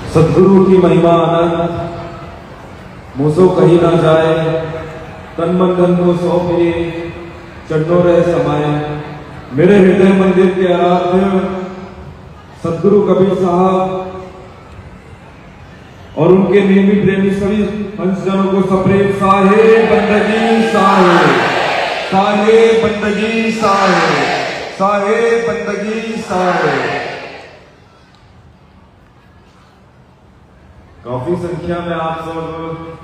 सद्गुरु की महिमा अनंत, मुझो कहीं ना जाए, तन मन धन को सौंपे, चरणों रहे समाये। मेरे हृदय मंदिर के आराध्य सद्गुरु कबीर साहब और उनके नियमित प्रेमी सभी हंसजनों को सप्रेम साहे बंदगी साहे, साहे बंदगी साहे, साहे बंदगी साहे। काफी संख्या में आप सब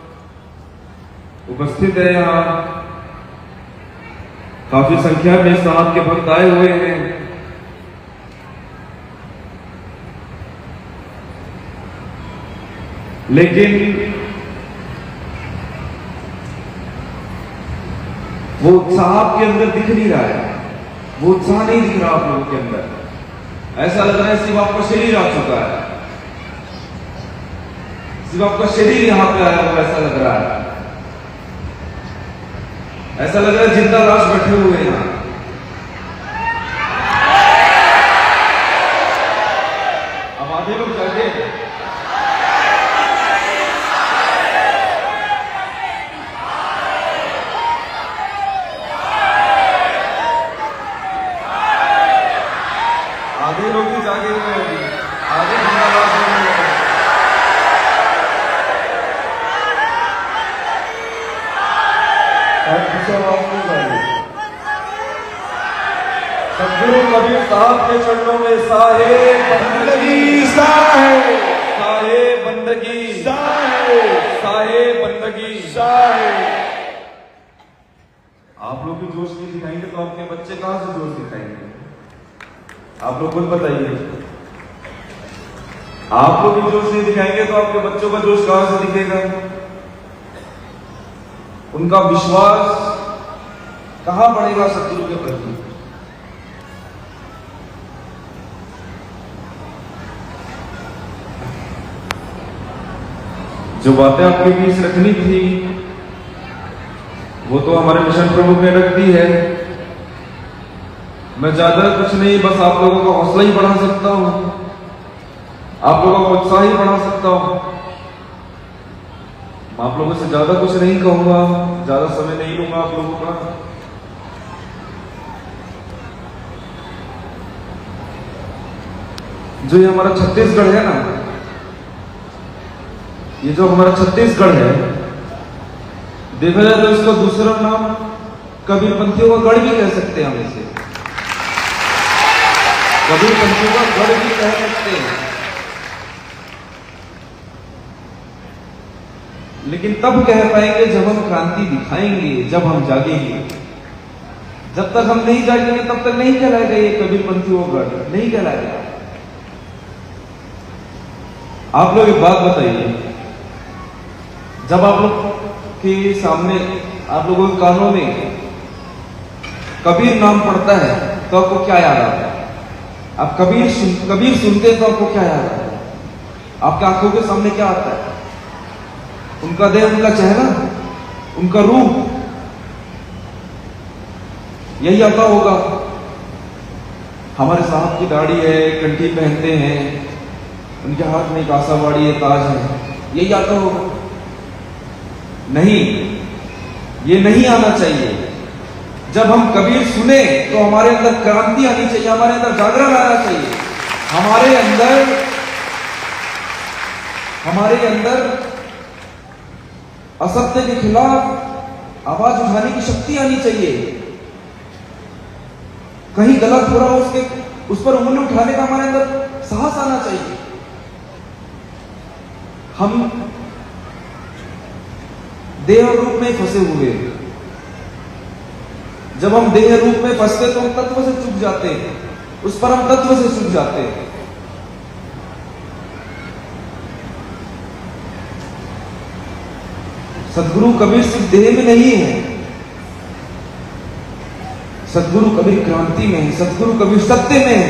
उपस्थित है यहाँ, काफी संख्या में साहब के भक्त आए हुए हैं। लेकिन वो उत्साह आपके अंदर दिख नहीं रहा है, वो उत्साह नहीं दिख रहा आप लोगों के अंदर। ऐसा लग रहा है सिर्फ आपका शरीर आ चुका है, सिर्फ आपका शरीर यहां पे आया हुआ ऐसा लग रहा है। ऐसा लग रहा है जिंदा लाश बैठे हुए हैं यहां। अब आधे लोग जागे, आधे लोग भी जागे हुए हैं, आधे जिंदा लाश बैठे हुए हैं। सद्गुरु कबीर साहब के चरणों में साहे बंदगी साहे, साहे बंदगी साहे, साहे बंदगी साहे। आप लोग भी जोश नहीं दिखाएंगे तो अपने बच्चे कहां से जोश दिखाएंगे? आप लोग खुद बताइए। आप लोग भी जोश नहीं दिखाएंगे तो आपके बच्चों का जोश कहां से दिखेगा? उनका विश्वास कहां बढ़ेगा सद्गुरु के प्रति? जो बातें आपके बीच रखनी थी वो तो हमारे मिशन प्रमुख ने रख दी है। मैं ज्यादा कुछ नहीं, बस आप लोगों का हौसला ही बढ़ा सकता हूं, आप लोगों का उत्साह ही बढ़ा सकता हूं। मैं आप लोगों से ज्यादा कुछ नहीं कहूंगा, ज्यादा समय नहीं लूंगा आप लोगों का। जो ये हमारा छत्तीसगढ़ है ना, ये जो हमारा छत्तीसगढ़ है, देखा जाए तो इसका दूसरा नाम कबीरपंथियों का गढ़ भी कह सकते हैं हम इसे। कबीरपंथियों का गढ़ भी कह सकते हैं। लेकिन तब कह पाएंगे जब हम क्रांति दिखाएंगे, जब हम जागेंगे। जब तक हम नहीं जागेंगे तब तक नहीं कहलाएगा ये कबीरपंथियों का गढ़, नहीं कहलाएगा। आप लोग एक बात बताइए, जब आप लोग के सामने, आप लोगों के कानों में कबीर नाम पड़ता है तो आपको क्या याद आता है? आप कबीर सुनते हैं तो आपको क्या याद आता है? आपकी आंखों के सामने क्या आता है? उनका देह, उनका चेहरा, उनका रूप, यही आता होगा। हमारे साहब की दाढ़ी है, कंठी पहनते हैं, उनके हाथ में एक आसावाड़ी है, ताज है, यही आता होगा। नहीं, ये नहीं आना चाहिए। जब हम कबीर सुने तो हमारे अंदर क्रांति आनी चाहिए, हमारे अंदर जागरण आना चाहिए, हमारे अंदर असत्य के खिलाफ आवाज उठाने की शक्ति आनी चाहिए। कहीं गलत हो रहा हो उस पर उंगली उठाने का हमारे अंदर साहस आना चाहिए। हम देह रूप में फंसे हुए, जब हम देह रूप में फंसते तो हम तत्व से चूक जाते हैं, उस पर हम तत्व से चूक जाते हैं। सद्गुरु कबीर सिर्फ देह में नहीं है, सद्गुरु कबीर क्रांति में है, सद्गुरु कबीर सत्य में है।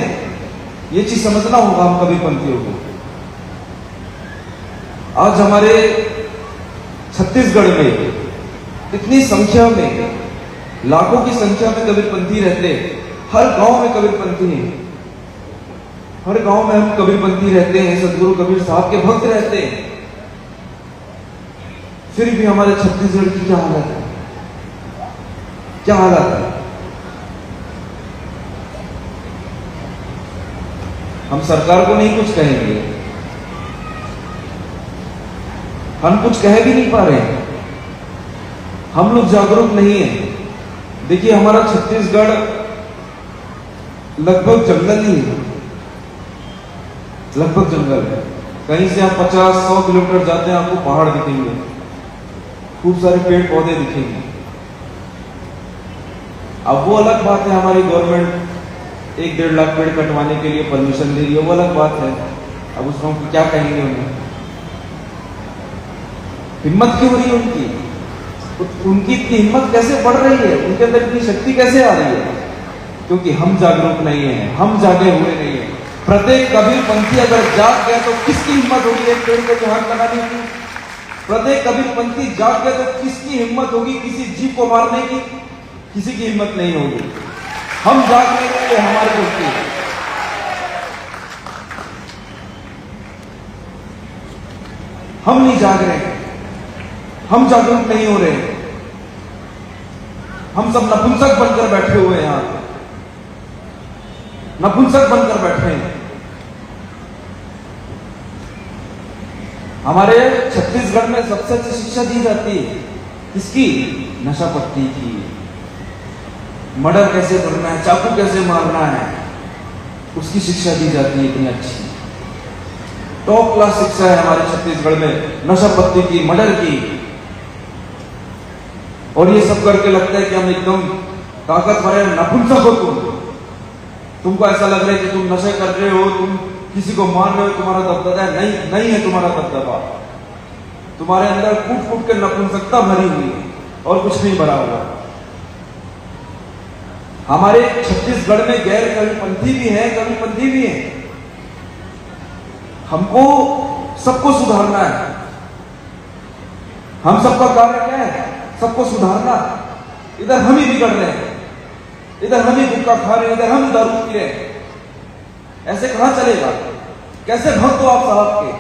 ये चीज समझना होगा हम कबीरपंथियों को। आज हमारे छत्तीसगढ़ में इतनी संख्या में, लाखों की संख्या में कबीरपंथी रहते हैं, हर गांव में कबीरपंथी हैं। हर गांव में हम कबीरपंथी रहते हैं, सदगुरु कबीर साहब के भक्त रहते हैं, फिर भी हमारे छत्तीसगढ़ की क्या हालत है, क्या हालत है। हम सरकार को नहीं कुछ कहेंगे, हम कुछ कह भी नहीं पा रहे हैं, हम लोग जागरूक नहीं है। देखिए हमारा छत्तीसगढ़ लगभग जंगल ही है, लगभग जंगल है। कहीं से आप 50-100 किलोमीटर जाते हैं आपको पहाड़ दिखेंगे, खूब सारे पेड़ पौधे दिखेंगे। अब वो अलग बात है, हमारी गवर्नमेंट 1-1.5 लाख पेड़ कटवाने के लिए परमिशन दे रही है, वो अलग बात है। अब उसको हम क्या कहेंगे, उन्हें हिम्मत क्यों हो रही है उनकी इतनी हिम्मत कैसे बढ़ रही है, उनके अंदर इतनी शक्ति कैसे आ रही है? क्योंकि हम जागरूक नहीं है, हम जागे हुए नहीं है। प्रत्येक कबीरपंथी अगर जाग गया तो किसकी हिम्मत होगी एक पेड़ को हाथ लगाने की? प्रत्येक कबीरपंथी जाग गया तो किसकी हिम्मत होगी किसी जीव को मारने की? किसी की हिम्मत नहीं होगी। हम जागने के लिए हमारी दोस्ती, हम नहीं जाग रहे, हम जागरूक नहीं हो रहे, हम सब नपुंसक बनकर बैठे हुए हैं, यहां नपुंसक बनकर बैठे हैं। हमारे छत्तीसगढ़ में सबसे अच्छी शिक्षा दी जाती है किसकी? नशा पत्ती की। मर्डर कैसे करना है, चाकू कैसे मारना है, उसकी शिक्षा दी जाती है इतनी अच्छी। टॉप क्लास शिक्षा है हमारे छत्तीसगढ़ में नशा पत्ती की, मर्डर की। और ये सब करके लगता है कि हम एकदम ताकतवर है, नपुंसक हो तुमको ऐसा लग रहा है कि तुम नशे कर रहे हो, तुम किसी को मार रहे हो, तुम्हारा दबदबा है। नहीं है तुम्हारा दबदबा, तुम्हारे अंदर कूट कूट के नपुंसकता भरी हुई है और कुछ नहीं भरा हुआ। हमारे छत्तीसगढ़ में गैर कबीरपंथी भी है, कबीरपंथी भी है। हमको सबको सुधारना है। हम सबका कार्य क्या है? सबको सुधारना। इधर हम ही बिगड़ रहे हैं, इधर हम ही गुटखा खा रहे हैं, इधर हम दारू पी रहे हैं। ऐसे कहां चलेगा? कैसे भक्त हो आप साहब के?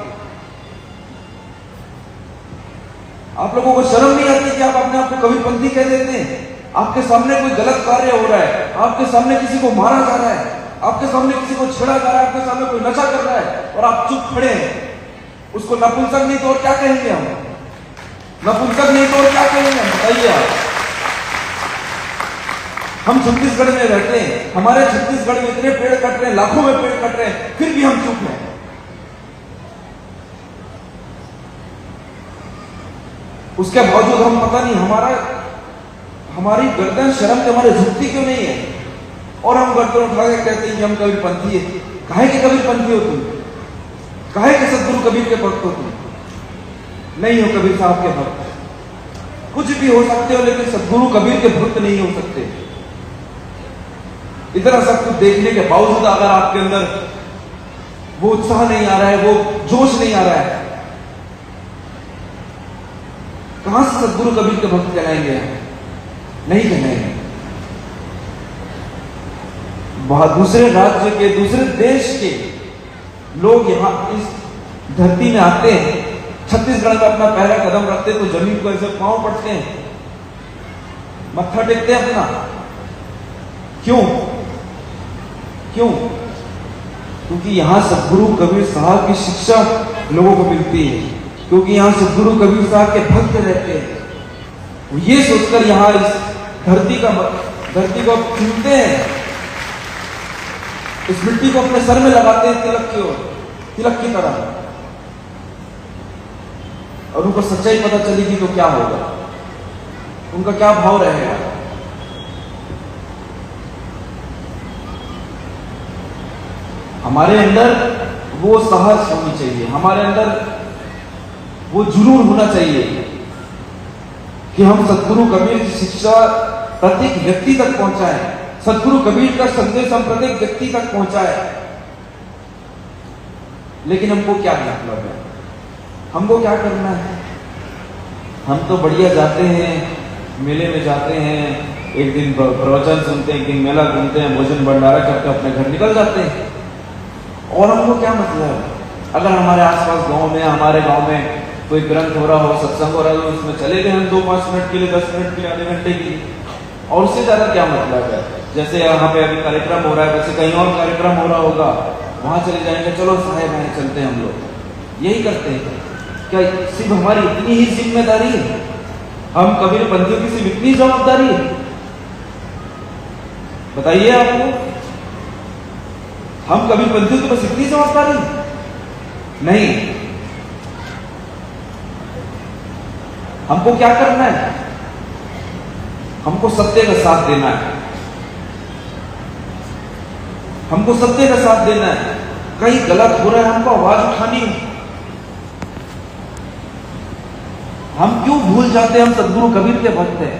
आप लोगों को शर्म नहीं आती कि आप अपने आप को कबीरपंथी कह देते हैं? आपके सामने कोई गलत कार्य हो रहा है, आपके सामने किसी को मारा जा रहा है, आपके सामने किसी को छेड़ा जा रहा है, आपके सामने कोई नशा कर रहा है और आप चुप खड़े हैं। उसको नपुंसक नहीं तो और क्या कहेंगे हम? नपुंसक नहीं तो और क्या कहेंगे हम? बताइए आप। हम छत्तीसगढ़ में रहते हैं, हमारे छत्तीसगढ़ में इतने पेड़ कट रहे हैं, लाखों में पेड़ कट रहे हैं, फिर भी हम चुप हैं। उसके बावजूद हम पता नहीं हमारी गर्दन शर्म के हमारे झुकती क्यों नहीं है? और हम गर्दन उठा के कहते हैं कि हम कबीरपंथी है। काहे के कबीरपंथी हो तुम? काहे के सदगुरु कबीर के भक्त हो तुम? नहीं हो कबीर साहब के भक्त। कुछ भी हो सकते हो लेकिन सदगुरु कबीर के भक्त नहीं हो सकते। इतना सब कुछ देखने के बावजूद अगर आपके अंदर वो उत्साह नहीं आ रहा है, वो जोश नहीं आ रहा है, कहां से सदगुरु कबीर के भक्त कहलाएंगे? नहीं कहलाएंगे। दूसरे राज्य के, दूसरे देश के लोग यहां इस धरती में आते हैं, छत्तीसगढ़ में अपना पहला कदम रखते हैं तो जमीन को ऐसे पांव पड़ते हैं, मत्था टेकते हैं अपना। क्यों? क्योंकि यहां सदगुरु कबीर साहब की शिक्षा लोगों को मिलती है, क्योंकि यहां सदगुरु कबीर साहब के भक्त रहते हैं। वो ये सोचकर यहां इस धरती को चुनते हैं, इस मिट्टी को अपने सर में लगाते हैं तिलक की तरह। और उनको सच्चाई पता चलेगी तो क्या होगा, उनका क्या भाव रहेगा? हमारे अंदर वो साहस होनी चाहिए, हमारे अंदर वो जुनून होना चाहिए कि हम सदगुरु कबीर की शिक्षा प्रत्येक व्यक्ति तक पहुंचाएं, सदगुरु कबीर का संदेश हम प्रत्येक व्यक्ति तक पहुंचाएं। लेकिन हमको क्या मतलब है? हमको क्या करना है? हम तो बढ़िया जाते हैं, मेले में जाते हैं, एक दिन प्रवचन सुनते हैं, एक दिन मेला घूमते हैं, भोजन भंडारा करके अपने घर निकल जाते हैं। और हमको क्या मतलब है? अगर हमारे आसपास गांव में, हमारे गांव में कोई ग्रंथ हो रहा हो, सत्संग हो रहा हो, उसमें चले गए हम 2-5 मिनट के लिए, 10 मिनट के लिए, आधे घंटे के लिए, और उससे ज्यादा क्या मतलब है? जैसे यहाँ पे अभी कार्यक्रम हो रहा है, वैसे कहीं और कार्यक्रम हो रहा होगा, वहां चले जाएंगे, चलो साहेब वहां चलते हैं हम लोग, यही करते हैं। क्या सिर्फ हमारी इतनी ही जिम्मेदारी है? हम कबीरपंथियों की सिर्फ इतनी जवाबदारी है? बताइए आपको, हम कबीरपंथियों की बस इतनी जवाबदारी? नहीं, हमको क्या करना है? हमको सत्य का साथ देना है, हमको सत्य का साथ देना है। कहीं गलत हो रहा है, हमको आवाज उठानी है। हम क्यों भूल जाते हैं? हम सदगुरु कबीर के भक्त हैं,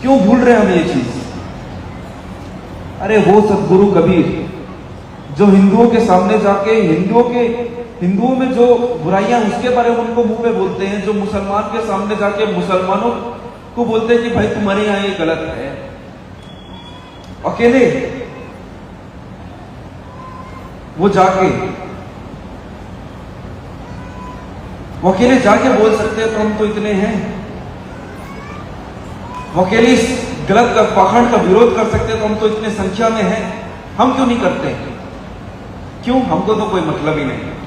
क्यों भूल रहे हैं हम ये चीज? अरे वो सदगुरु कबीर जो हिंदुओं के सामने जाके हिंदुओं में जो बुराइयां उसके बारे में उनको मुंह पे बोलते हैं, जो मुसलमान के सामने जाके मुसलमानों को बोलते हैं कि भाई तुम्हारे यहां ये गलत है, अकेले वो अकेले जाके बोल सकते हैं तो हम तो इतने हैं। वो अकेले इस गलत का पाखंड का विरोध कर सकते हैं तो हम तो इतने संख्या में हैं, हम क्यों नहीं करते? क्यों? हमको तो कोई मतलब ही नहीं।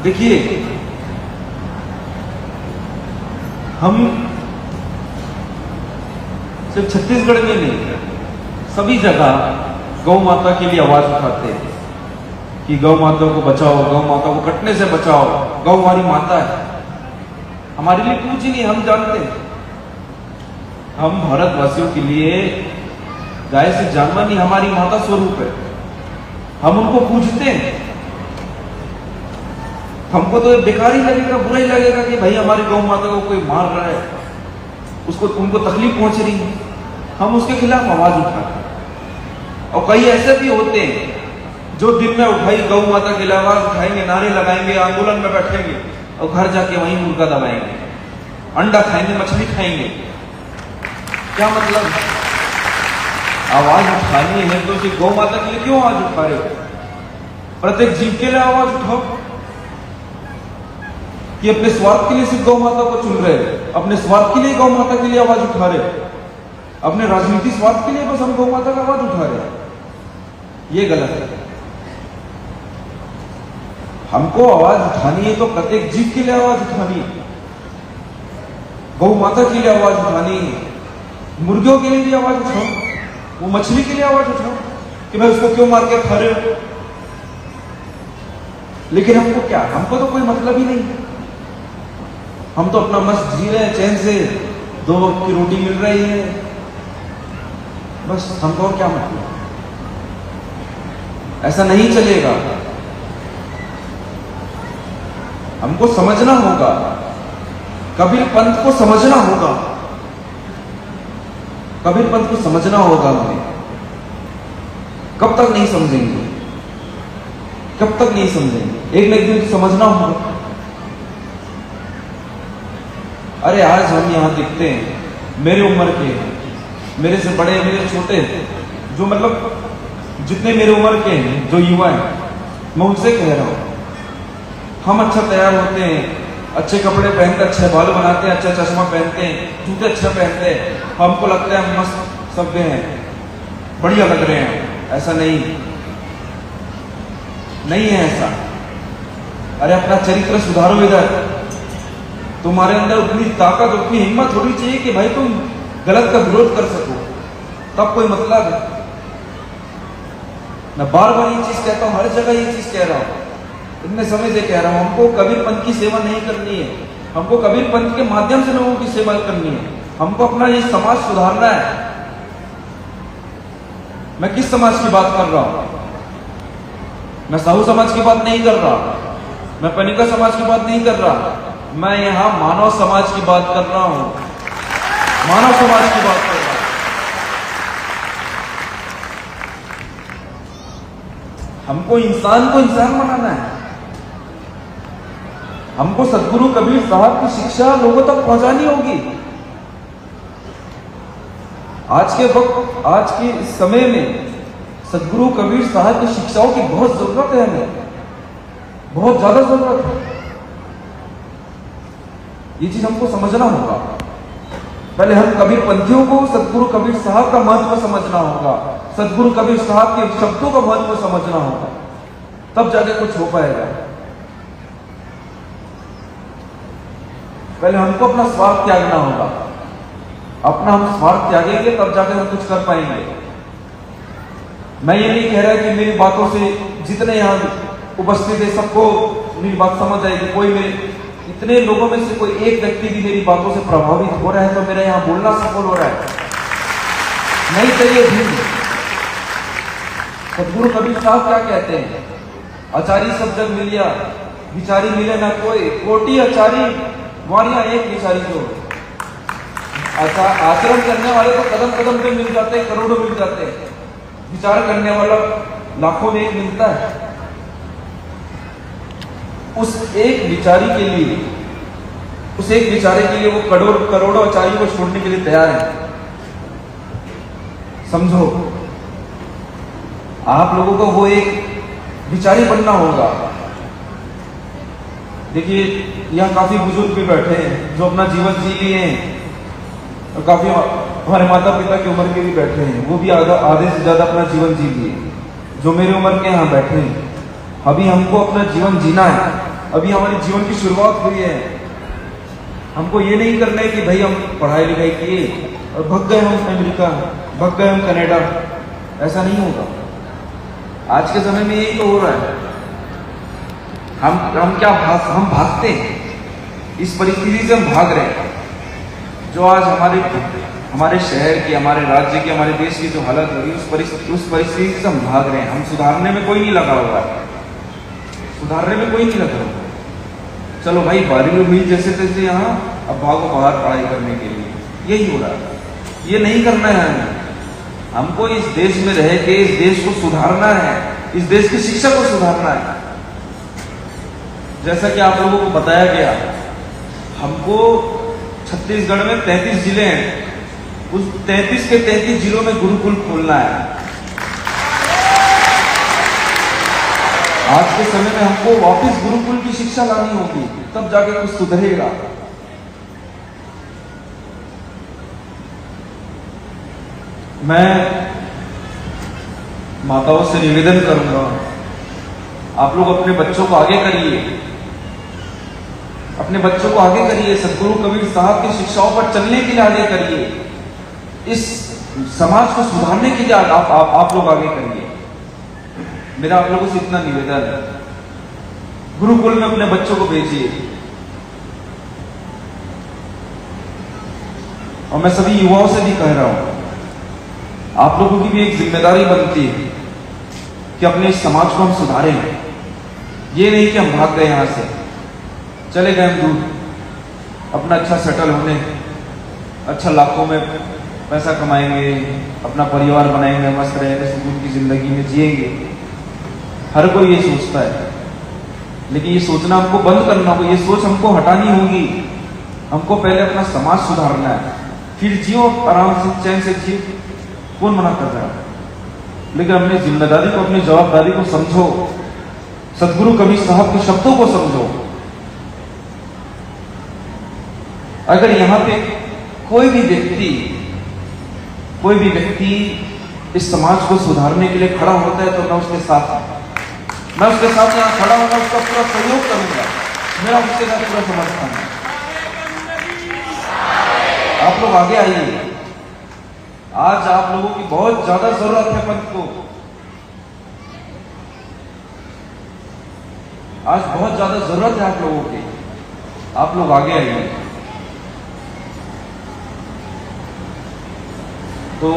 देखिए, हम सिर्फ छत्तीसगढ़ में नहीं, सभी जगह गौ माता के लिए आवाज उठाते हैं कि गौ माता को बचाओ, गौ माता को कटने से बचाओ, गौ हमारी माता है, हमारे लिए कुछ ही नहीं। हम जानते हैं, हम भारतवासियों के लिए गाय से जानवर नहीं, हमारी माता स्वरूप है, हम उनको पूजते हैं। हमको तो बेकार ही लगेगा, बुरा ही लगेगा कि भाई हमारी गौ माता को कोई मार रहा है, उसको उनको तकलीफ पहुंच रही है, हम उसके खिलाफ आवाज उठाते हैं। और कई ऐसे भी होते हैं जो दिन में उठाई गौ माता के लिए आवाज उठाएंगे, नारे लगाएंगे, आंदोलन में बैठेंगे और घर जाके वहीं मुर्गा दबाएंगे, अंडा खाएंगे, मछली खाएंगे। क्या मतलब? आवाज उठानी है तो सिर्फ गौ माता के लिए क्यों आवाज उठा रहे हो? प्रत्येक जीव के लिए आवाज उठाओ कि अपने स्वार्थ के लिए सिर्फ गौ माता को चुन रहे हैं, अपने स्वार्थ के लिए गौ माता के लिए आवाज उठा रहे हैं, अपने राजनीतिक स्वार्थ के लिए बस हम गौ माता का आवाज उठा रहे हैं। ये गलत है। हमको आवाज उठानी है तो प्रत्येक जीव के लिए आवाज उठानी है, गौ माता के लिए आवाज उठानी है, मुर्गियों के लिए भी आवाज उठाओ, वो मछली के लिए आवाज उठाओ कि भाई उसको क्यों मार के खा रहे हो। लेकिन हमको क्या? हमको तो कोई मतलब ही नहीं, हम तो अपना मस्त जी रहे हैं, चैन से 2 वक्त की रोटी मिल रही है, बस हमको क्या मतलब? ऐसा नहीं चलेगा। हमको समझना होगा, कबीर पंथ को समझना होगा, कबीर पंथ को समझना होगा हमें। कब तक नहीं समझेंगे? कब तक नहीं समझेंगे? एक न एक दिन समझना होगा। अरे आज हम यहां दिखते हैं, मेरे उम्र के, मेरे से बड़े, मेरे छोटे, जो मतलब जितने मेरे उम्र के हैं, जो युवा हैं, मैं उनसे कह रहा हूं, हम अच्छा तैयार होते हैं, अच्छे कपड़े पहनते, अच्छे बाल बनाते हैं, अच्छा चश्मा पहनते हैं, जूते अच्छे पहनते हैं, हमको लगता है हम मस्त सभ्य हैं, बढ़िया लग रहे हैं। ऐसा नहीं है ऐसा। अरे अपना चरित्र सुधारो इधर। तुम्हारे अंदर उतनी ताकत, उतनी हिम्मत होनी चाहिए कि भाई तुम गलत का विरोध कर सको, तब कोई मतलब है। मैं बार बार ये चीज कहता हूं, हर जगह ये चीज कह रहा हूं, इतने समय से कह रहा हूं, हमको कबीर पंथ की सेवा नहीं करनी है, हमको कबीर पंथ के माध्यम से लोगों की सेवा करनी है, हमको अपना ये समाज सुधारना है। मैं किस समाज की बात कर रहा हूं? मैं साहू समाज की बात नहीं कर रहा, मैं पनिका समाज की बात नहीं कर रहा, मैं यहां मानव समाज की बात कर रहा हूं, मानव समाज की बात कर रहा हूं। हमको इंसान को इंसान बनाना है, हमको सदगुरु कबीर साहब की शिक्षा लोगों तक पहुंचानी होगी। आज के वक्त, आज के इस समय में सदगुरु कबीर साहब की शिक्षाओं की बहुत जरूरत है, हमें बहुत ज्यादा जरूरत है। ये चीज हमको समझना होगा। पहले हम कबीर पंथियों को सदगुरु कबीर साहब का महत्व समझना होगा, सदगुरु कबीर साहब के शब्दों का महत्व समझना होगा, तब जाके कुछ हो पाएगा। पहले हमको अपना स्वार्थ त्यागना होगा। अपना हम स्वार्थ त्यागेंगे तब जाके हम कुछ कर पाएंगे। मैं ये नहीं कह रहा कि मेरी बातों से जितने यहाँ उपस्थित है सबको मेरी बात समझ आएगी। कोई मेरे इतने लोगों में से कोई एक व्यक्ति भी मेरी बातों से प्रभावित हो रहा है तो मेरा यहाँ बोलना सफल हो रहा है। नहीं चाहिए भी। सदगुरु कबीर साहब क्या कहते हैं? आचारी सब जग मिलिया, विचारी मिले ना कोई, कोटि आचारी वारिया एक विचारी को। अच्छा, आचरण करने वाले तो कदम कदम पे मिल जाते हैं, करोड़ों मिल जाते हैं। विचार करने वाला लाखों में एक मिलता है। उस एक विचारी के लिए, उस एक विचारे के लिए वो करोड़ों आचार्यों को छोड़ने के लिए तैयार है। समझो, आप लोगों को वो एक विचारी बनना होगा। देखिए, यहाँ काफी बुजुर्ग भी बैठे हैं जो अपना जीवन जी लिए हैं, और काफी हमारे माता पिता की उम्र के भी बैठे हैं, वो भी आधे से ज्यादा अपना जीवन जी लिए। जो मेरी उम्र के यहाँ बैठे हैं, अभी हमको अपना जीवन जीना है। अभी हमारे जीवन की शुरुआत हुई है। हमको ये नहीं करना है कि भाई हम पढ़ाई लिखाई किए और भग गए हम अमेरिका, भग गए हम कनाडा। ऐसा नहीं होगा। आज के समय में यही तो हो रहा है। हम भागते हैं। इस परिस्थिति से हम भाग रहे हैं। जो आज हमारे शहर की, हमारे राज्य की, हमारे देश की जो हालत हो रही है, उस परिस्थिति से हम भाग रहे हैं। हम सुधारने में कोई नहीं लगा हुआ है। सुधारने में कोई नहीं लगा हुआ। चलो भाई, 12वीं हुई जैसे तैसे यहाँ, अब भागो बाहर पढ़ाई करने के लिए। यही हो रहा है। ये नहीं करना है हमें। हमको इस देश में रह के इस देश को सुधारना है, इस देश की शिक्षा को सुधारना है। जैसा कि आप लोगों को बताया गया, हमको छत्तीसगढ़ में 33 जिले हैं। उस 33 के 33 जिलों में गुरुकुल खोलना है। आज के समय में हमको वापस गुरुकुल की शिक्षा लानी होगी, तब जाके कुछ सुधरेगा। मैं माताओं से निवेदन करूंगा, आप लोग अपने बच्चों को आगे करिए, अपने बच्चों को आगे करिए, सदगुरु कबीर साहब की शिक्षाओं पर चलने के लिए आगे करिए। इस समाज को सुधारने के लिए आप लोग आगे करिए। मेरा आप लोगों से इतना निवेदन है, गुरुकुल में अपने बच्चों को भेजिए। और मैं सभी युवाओं से भी कह रहा हूं, आप लोगों की भी एक जिम्मेदारी बनती है कि अपने इस समाज को हम सुधारें। ये नहीं कि हम भाग गए यहां से, चले गए हम दूर अपना अच्छा सेटल होने, अच्छा लाखों में पैसा कमाएंगे, अपना परिवार बनाएंगे, मस्त रहेंगे, सुकून की जिंदगी में जिएंगे। हर कोई ये सोचता है, लेकिन ये सोचना हमको बंद करना होगा। ये सोच हमको हटानी होगी। हमको पहले अपना समाज सुधारना है, फिर जियो आराम से, चैन से जियो। कौन मना कर रहा है? लेकिन अपनी जिम्मेदारी को, अपनी जवाबदारी को समझो, सदगुरु कबीर साहब के शब्दों को समझो। अगर यहां पे कोई भी व्यक्ति इस समाज को सुधारने के लिए खड़ा होता है तो मैं उसके साथ यहां खड़ा होगा, उसका पूरा सहयोग करूंगा। मेरा उसके साथ पूरा समर्थन है। आप लोग आगे आइए। आज आप लोगों की बहुत ज्यादा जरूरत है पंथ को। आज बहुत ज्यादा जरूरत है आप लोगों की। आप लोग आगे आइए। तो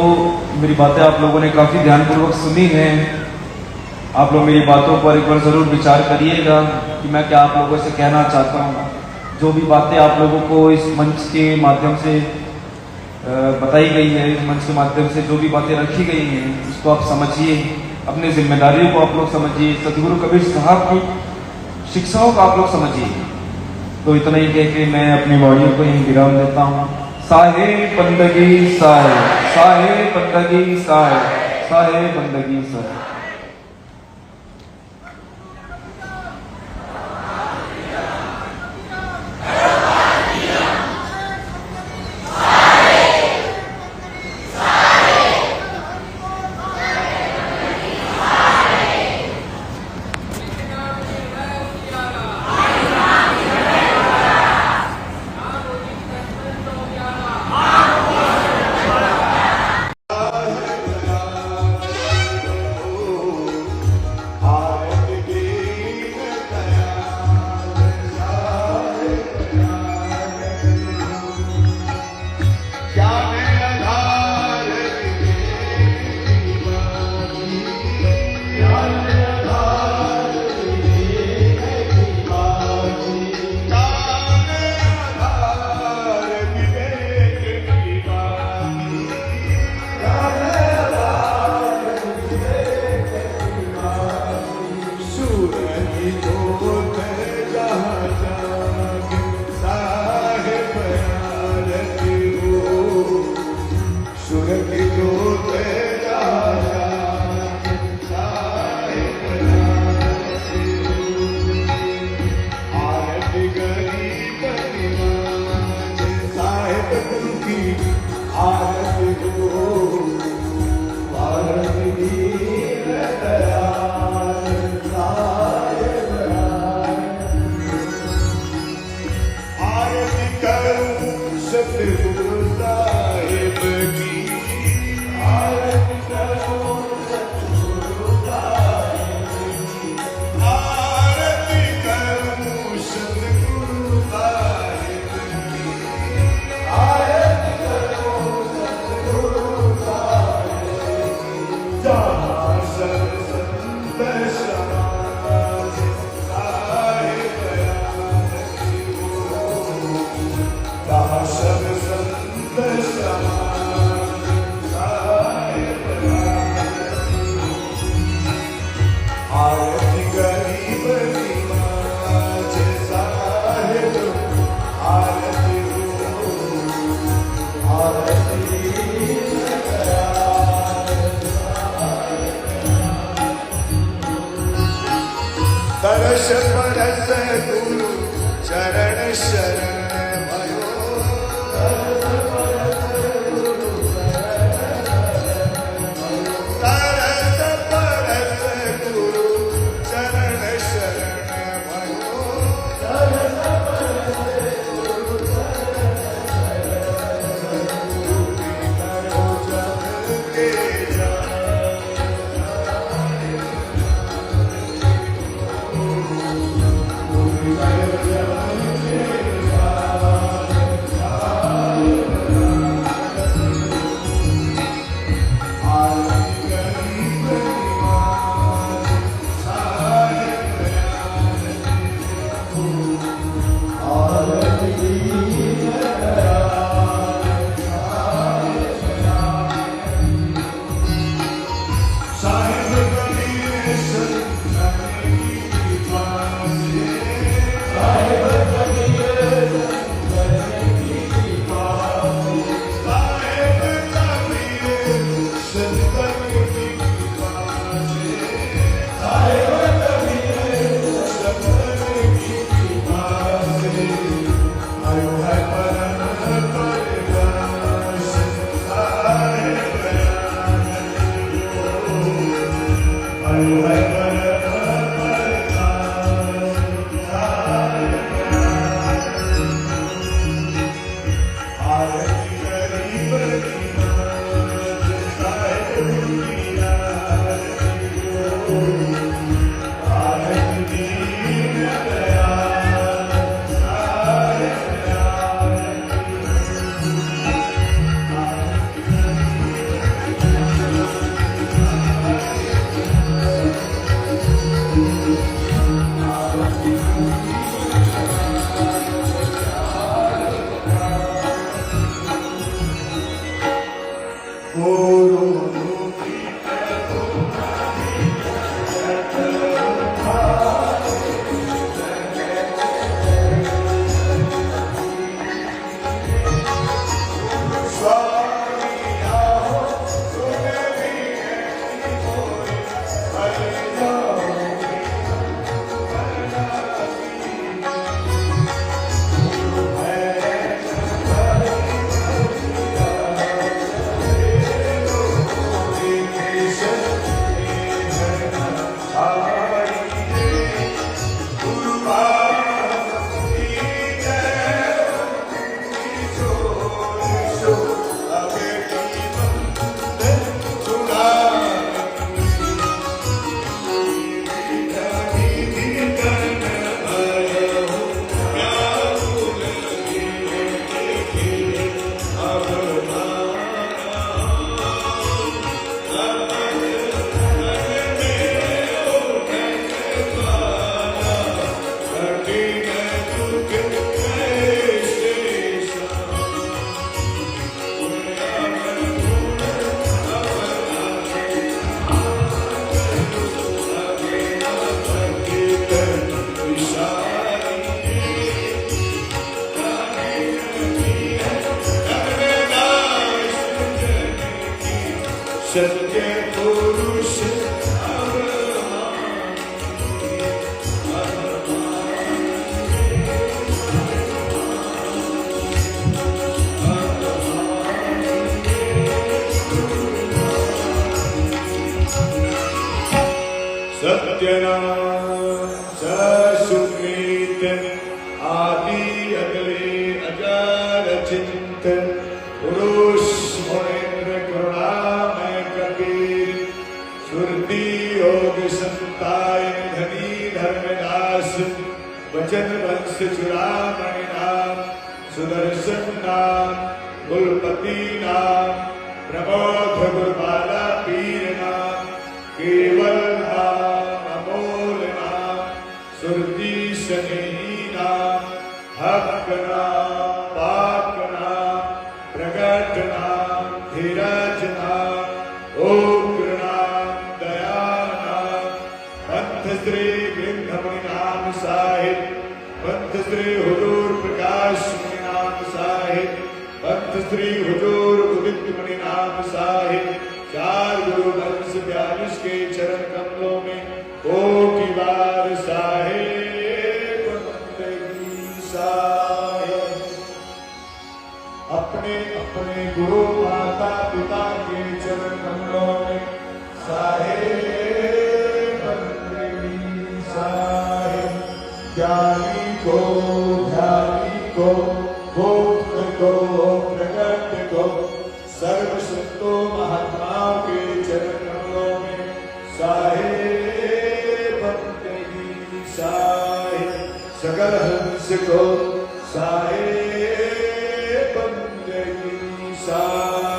मेरी बातें आप लोगों ने काफी ध्यानपूर्वक सुनी हैं। आप लोग मेरी बातों पर एक बार जरूर विचार करिएगा कि मैं क्या आप लोगों से कहना चाहता हूँ। जो भी बातें आप लोगों को इस मंच के माध्यम से बताई गई है, इस मंच के माध्यम से जो भी बातें रखी गई हैं, उसको आप समझिए, अपनी जिम्मेदारियों को आप लोग समझिए, सदगुरु कबीर साहब की शिक्षाओं को आप लोग समझिए। तो इतना ही कह के मैं अपनी ऑडियो को यहीं विराम देता हूँ। साहे बंदगी साहे, साहे बंदगी साहे, साहे बंदगी साहे। तरस परस गुरु चरण शरण भयो। तरस परस गुरु चरण शरण भयो। सत्य पुरुष सत्यनाम सुकृत आदि अगले अजार चिंत पुरुष मुनेन्द्र करुणामय कबीर सुरति योग संताय धनी धर्मदास वचन वंश चुरामणि नाम सुदर्शन नाम कुलपति नाम प्रबोध गुरुबाला पीर नाम केवल नाम अमोल नाम सुरति स्नेही नाम हक नाम पाक नाम प्रगट नाम धीरज नाम उग्र नाम दया नाम पंथ श्री गृंधमणि नाम साहिब पंथ श्री हुजूर प्रकाश मणि नाम साहिब पंथ श्री हुजूर उदित मणि नाम साहिब चार गुरु वंश 42 के चरण कमलों में कोटि बार साहेब बंदगी साहेब। अपने अपने गुरु माता पिता के चरण कमलों में साहेब बंदगी साहेब। ज्ञानी को ध्यानी को गुप्त को प्रकट को सर्व संतों महात्माओं के चरण कमलों में साहेब बंदगी साहेब। सकल हंस को साहेब बंदगी साहेब।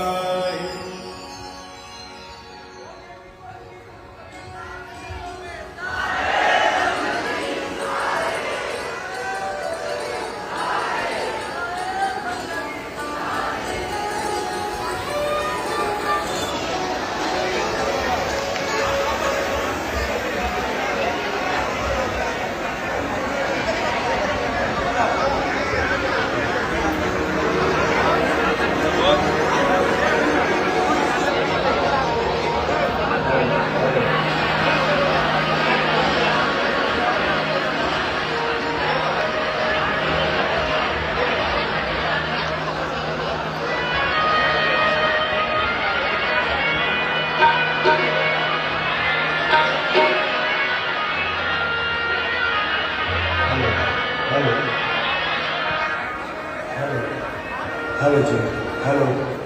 हेलो जी हेलो।